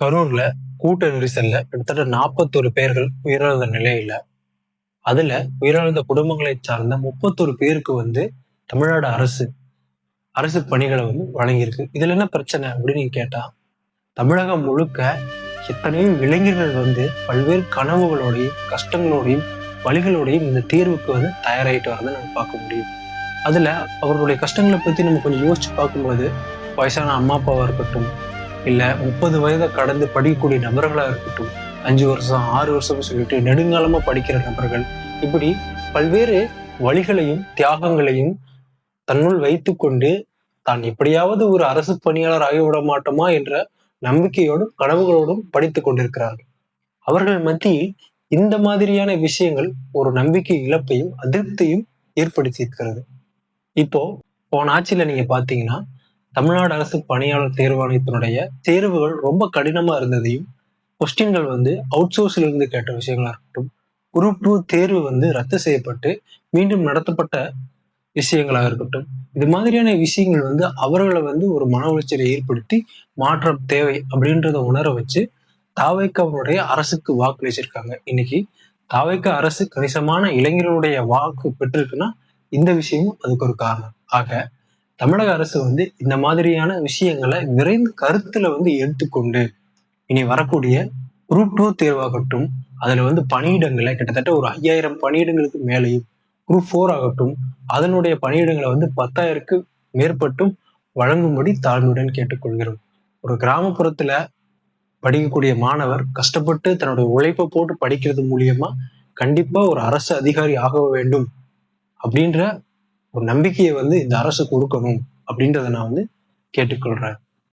கரூர்ல கூட்ட நெரிசல்ல கிட்டத்தட்ட 41 பேர்கள் உயிரிழந்த நிலையில அதுல உயிரிழந்த குடும்பங்களை சார்ந்த 31 பேருக்கு தமிழ்நாடு அரசு அரசு பணிகளை வழங்கியிருக்கு. இதுல என்ன பிரச்சனை அப்படின்னு நீங்க கேட்டா, தமிழகம் முழுக்க எத்தனையோ இளைஞர்கள் பல்வேறு கனவுகளோடையும் கஷ்டங்களோடையும் வழிகளோடையும் இந்த தேர்வுக்கு தயாராகிட்டு வரதை நம்ம பார்க்க முடியும். அதுல அவர்களுடைய கஷ்டங்களை பத்தி நம்ம கொஞ்சம் யோசிச்சு பார்க்கும்போது, வயசான அம்மா அப்பாவா இருக்கட்டும், இல்ல 30 வயதை கடந்து படிக்கக்கூடிய நபர்களா இருக்கட்டும், 5 வருஷம் 6 வருஷம் சொல்லிட்டு நெடுங்காலமா படிக்கிற நபர்கள், இப்படி பல்வேறு வழிகளையும் தியாகங்களையும் தன்னுள் வைத்துக்கொண்டு தான் எப்படியாவது ஒரு அரசு பணியாளர் ஆகிவிட மாட்டோமா என்ற நம்பிக்கையோடும் கனவுகளோடும் படித்துக் கொண்டிருக்கிறார்கள். அவர்கள் மத்தியில் இந்த மாதிரியான விஷயங்கள் ஒரு நம்பிக்கை இழப்பையும் அதிருப்தியும் ஏற்படுத்தி இருக்கிறது. இப்போ போன ஆட்சியில நீங்க பாத்தீங்கன்னா, தமிழ்நாடு அரசு பணியாளர் தேர்வாணையத்தினுடைய தேர்வுகள் ரொம்ப கடினமா இருந்ததையும், கொஸ்டின்கள் அவுட் சோர்ஸ்ல இருந்து கேட்ட விஷயங்களா இருக்கட்டும், குரூப் 2 தேர்வு ரத்து செய்யப்பட்டு மீண்டும் நடத்தப்பட்ட விஷயங்களாக இருக்கட்டும், இது மாதிரியான விஷயங்கள் அவர்களை ஒரு மன உளைச்சலை ஏற்படுத்தி மாற்றம் தேவை அப்படின்றத உணர வச்சு தாவேக்காவுடைய அரசுக்கு வாக்களிச்சிருக்காங்க. இன்னைக்கு தாவேக்கா அரசு கணிசமான இளைஞர்களுடைய வாக்கு பெற்றிருக்குன்னா இந்த விஷயமும் அதுக்கு ஒரு காரணம். ஆக தமிழக அரசு இந்த மாதிரியான விஷயங்களை விரைந்து கருத்துல எடுத்துக்கொண்டு இனி வரக்கூடிய குரூப் 2 தேர்வாகட்டும், அதுல பணியிடங்களை கிட்டத்தட்ட ஒரு 5000 பணியிடங்களுக்கு மேலேயும், குரூப் 4 ஆகட்டும் அதனுடைய பணியிடங்களை 10,000க்கு மேற்பட்டும் வழங்கும்படி தாழ்மையுடன் கேட்டுக்கொள்கிறோம். ஒரு கிராமப்புறத்துல படிக்கக்கூடிய மாணவர் கஷ்டப்பட்டு தன்னுடைய உழைப்பை போட்டு படிக்கிறது மூலியமா கண்டிப்பா ஒரு அரசு அதிகாரி ஆக வேண்டும் அப்படின்ற ஒரு நம்பிக்கையை இந்த அரசு கொடுக்கணும் அப்படின்றத நான் கேட்டுக்கொள்றேன்.